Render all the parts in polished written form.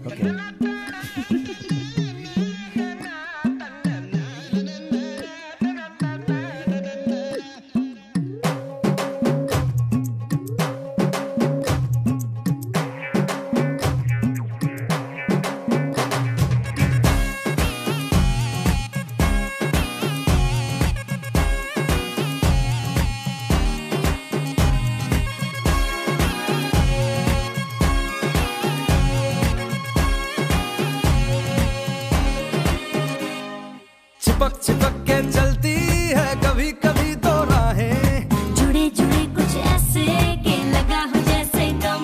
Okay. चिपक चिपक के चलती है कभी कभी तो राहें, जुड़े जुड़े कुछ ऐसे के लगा हो जैसे गम।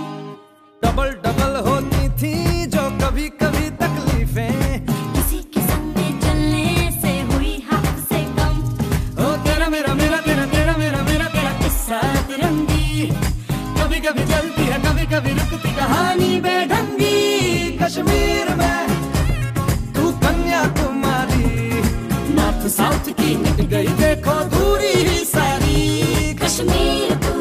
डबल डबल होती थी जो कभी कभी तकलीफें, किसी के संग में चलने से हुई हद से कम। ओ तेरा मेरा मेरा तेरा तेरा मेरा मेरा तेरा किस्सा तिरंगी, कभी कभी चलती है कभी कभी रुकती कहानी बेढंगी। कश्मीर में तू कन्याकुमारी, नॉर्थ साउथ की मिट गई देखो दूरी ही सारी। कश्मीर तू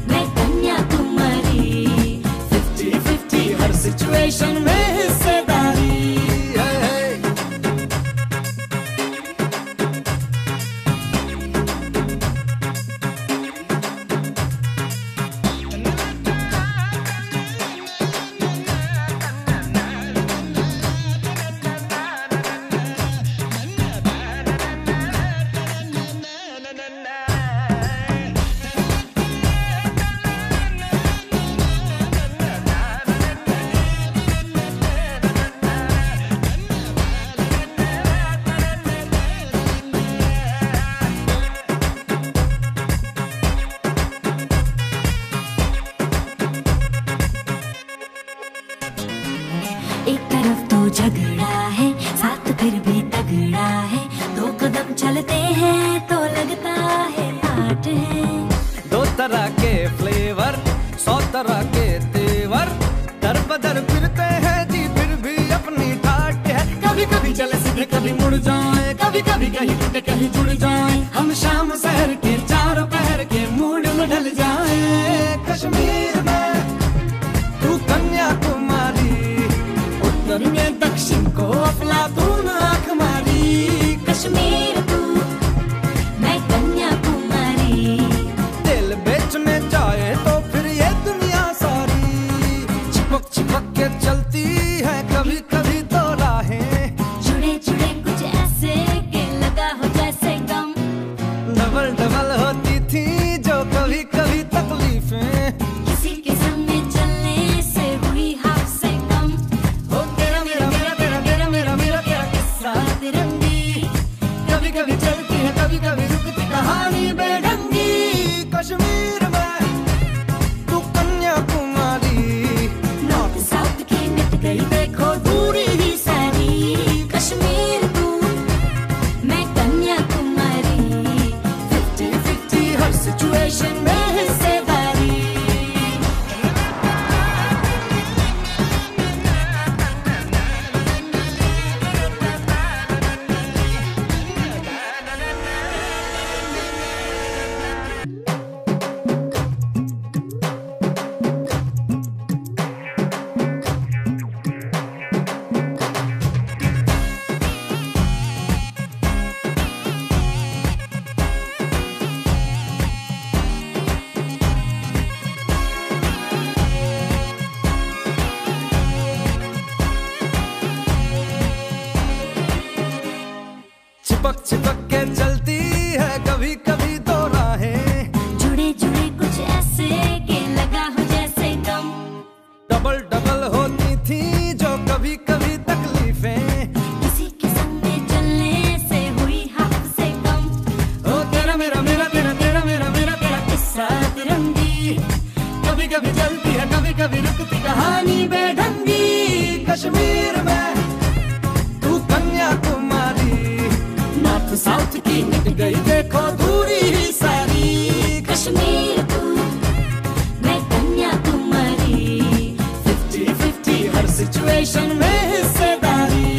मैं कन्याकुमारी, 50-50 हर सिचुएशन में हिस्सेदारी। एक तरफ तो झगड़ा है साथ फिर भी तगड़ा है, दो कदम चलते हैं तो लगता है आठ है। दो तरह के फ्लेवर 100 तरह के तेवर, दर बदर फिरते हैं जी फिर भी अपनी ठाट है। कभी कभी चले सीधे कभी मुड़ जाए, कभी कभी कहीं टूटे कहीं जुड़ जाए, हम शाम शहर के चारों पहर के मूड में ढल जाए। कश्मीर में तू कन्याकुमारी, उत्तर में दक्षिण को अफलातून आंख मारी। कश्मीर तू मैं कन्याकुमारी, दिल बेचने जाए तो फिर ये दुनिया सारी। चिपक चिपक के चलती है कभी कभी तो राहें, जुड़े जुड़े कुछ ऐसे के लगा हो जैसे गम। डबल डबल होती थी जो कभी कभी तकलीफें, किसी के संग में चलने से हुई हाफ से कम। ओ तेरा मेरा मेरा तेरा तेरा मेरा मेरा तेरा किस्सा तिरंगी, कभी कभी चलती है कभी कभी रुकती कहानी बेढंगी। कश्मीर में तू कन्याकुमारी, नॉर्थ साउथ की मिट गई देखो दूरी ही सारी। कश्मीर तू मैं कन्याकुमारी, 50-50 हर सिचुएशन में हिस्सेदारी। चिपक चिपक के चलती है कभी कभी तो राहें, जुड़े जुड़े कुछ ऐसे के लगा हो जैसे गम। डबल डबल होती थी जो कभी कभी तकलीफें, किसी के संग में चलने से हुई हाफ से कम। ओ तेरा मेरा मेरा तेरा तेरा मेरा मेरा तेरा किस्सा तिरंगी, कभी कभी चलती है कभी कभी रुकती कहानी बेढंगी। कश्मीर में तू कन्याकुमारी, नॉर्थ साउथ की मिट गई देखो दूरी ही सारी। कश्मीर तू मैं कन्याकुमारी, 50-50 हर सिचुएशन में हिस्सेदारी।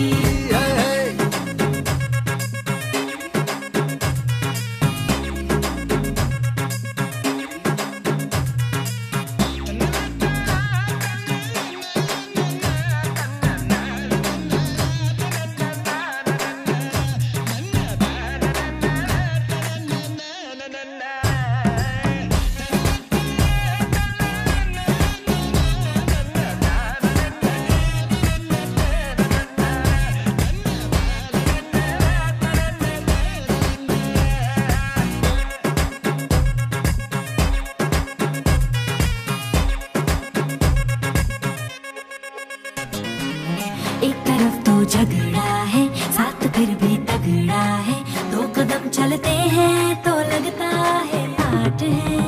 झगड़ा है, साथ फिर भी तगड़ा है। दो कदम चलते हैं तो लगता है पार्ट है।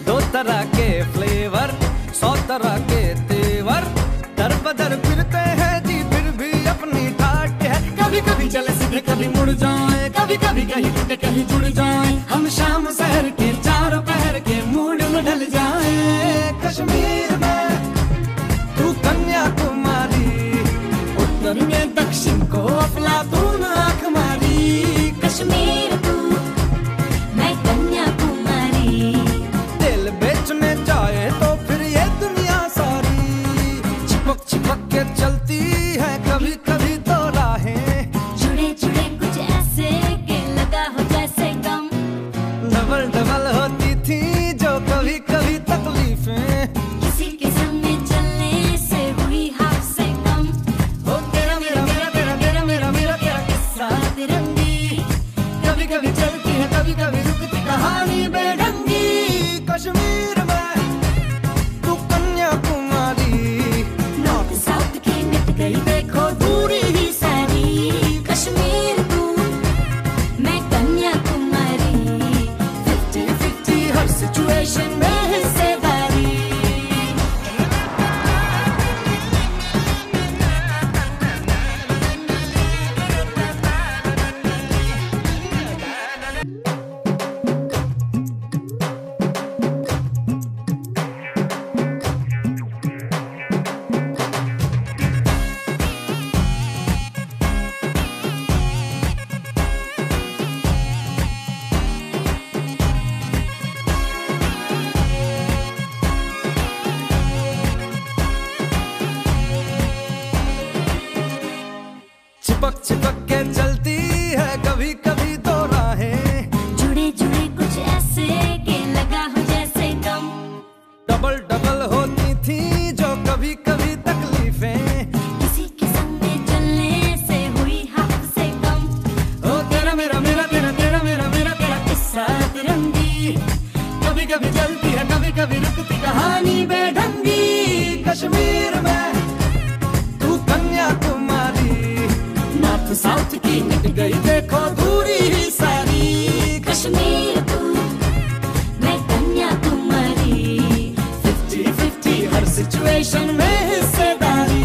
दो तरह के फ्लेवर, 100 तरह के तेवर, दर बदर फिरते हैं जी फिर भी अपनी ठाट है। कभी कभी चले सीधे कभी मुड़ जाए, कभी कभी कहीं टूटे कहीं जुड़ जाए। हम शाम शहर के चारों पहर के मूड में ढल जाए। कश्मीर में तू कन्याकुमारी, उत्तर में दक्षिण को अफलातून आंख मारी। कश्मीर तू, मैं कन्याकुमारी। दिल बेचने जाए तो फिर ये दुनिया सारी चिपक चिपक के चलती है कभी कभी तो राहें। जुड़े जुड़े कुछ ऐसे के लगा हो जैसे गम। डबल डबल होती थी जो कभी कभी तकलीफें। किसी के संग में चलने से हुई हाफ से कम। हो तेरा मेरा मेरा तेरा तेरा मेरा मेरा तेरा किस्सा तिरंगी कभी कभी चलती है कभी कभी रुकती कहानी बेढंगी। कश्मीर में तू कन्याकुमारी, नॉर्थ साउथ की मिट गई देखो दूरी ही सारी। कश्मीर तू, मैं कन्याकुमारी। 50-50 हर सिचुएशन में हिस्सेदारी। चिपक चिपक के चलती है कभी कभी तो राहें। जुड़े जुड़े कुछ ऐसे के लगा हो जैसे गम। डबल डबल होती थी जो कभी कभी तकलीफें। किसी के संग में चलने से हुई हाफ से कम। हो तेरा मेरा मेरा तेरा तेरा मेरा मेरा तेरा किस्सा तिरंगी कभी कभी चलती है कभी कभी रुकती कहानी बेढंगी। कश्मीर में तू कन्याकुमारी, नॉर्थ साउथ की मिट गई देखो दूरी ही सारी। कश्मीर तू, मैं कन्याकुमारी। 50-50 हर सिचुएशन में हिस्सेदारी।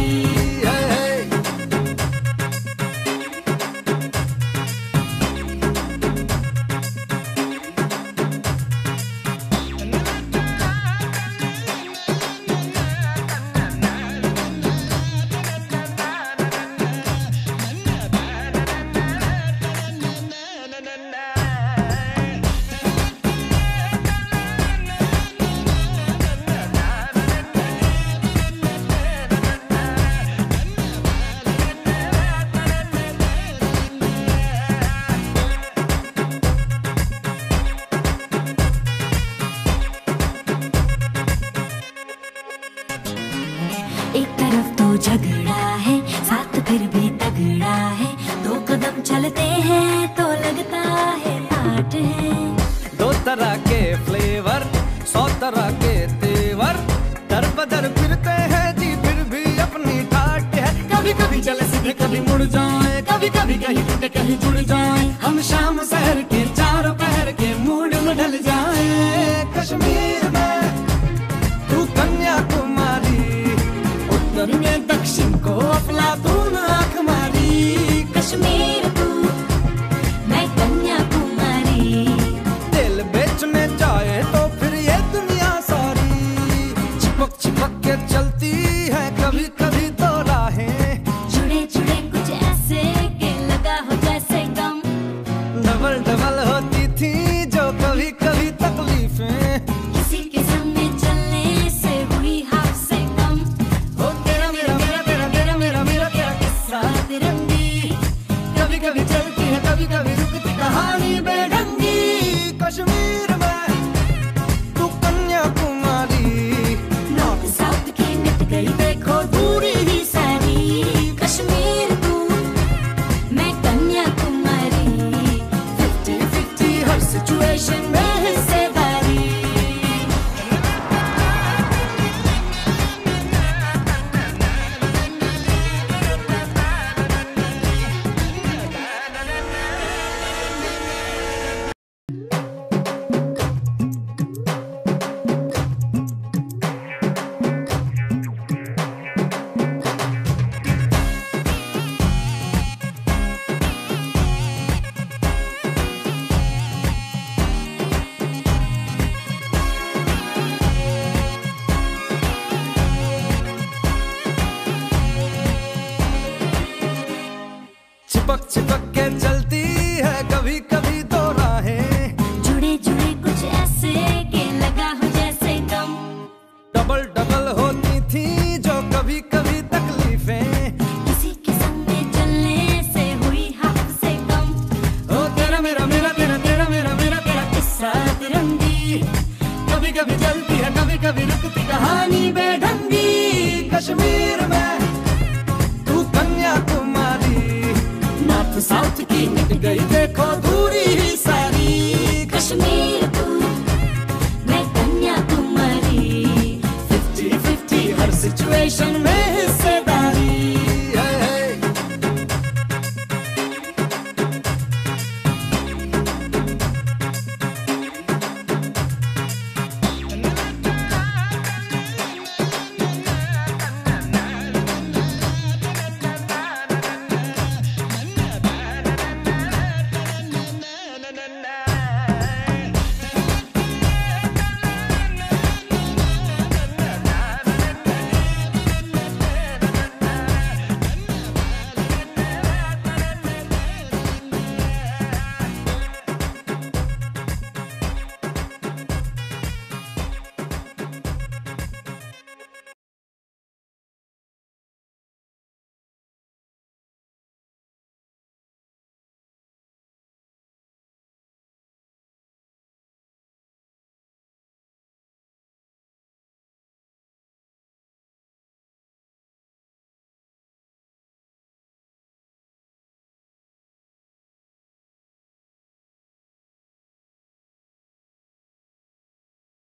एक तरफ तो झगड़ा है, साथ फिर भी तगड़ा है। दो कदम चलते हैं तो लगता है पार्ट है। दो तरह के फ्लेवर, 100 तरह के तेवर, दर बदर फिरते हैं जी फिर भी अपनी ठाट है। कभी कभी चले सीधे कभी मुड़ जाए, कभी कभी कहीं टूटे कहीं जुड़ जाए। हम शाम शहर के चारों पहर के मूड में ढल जाए। कश्मीर में तू कन्याकुमारी, उत्तर में दक्षिण को अफलातून आंख मारी। कश्मीर तू, मैं कन्याकुमारी। दिल बेचने जाए तो फिर ये दुनिया सारी चिपक चिपक के चलती है कभी कभी तो राहें। जुड़े जुड़े कुछ ऐसे के लगा हो जैसे गम। डबल डबल होती थी जो कभी कभी तकलीफें। किसी के संग में चलने से हुई हाफ से कम। हो तेरा मेरा मेरा तेरा तेरा मेरा मेरा तेरा किस्सा तिरंगी कभी चिपक के चलती है कभी कभी दो राहें, जुड़े जुड़े कुछ ऐसे के लगा हो जैसे गम। डबल डबल होती थी जो कभी कभी तकलीफें, किसी के संग में चलने से हुई हमसे कम। ओ तेरा मेरा मेरा तेरा तेरा मेरा मेरा तेरा किस्सा तिरंगी, कभी कभी चलती है कभी कभी रुकती कहानी बेढंगी। कश्मीर में तू कन्याकुमारी, नॉर्थ साउथ की निकल गई देखो दूर।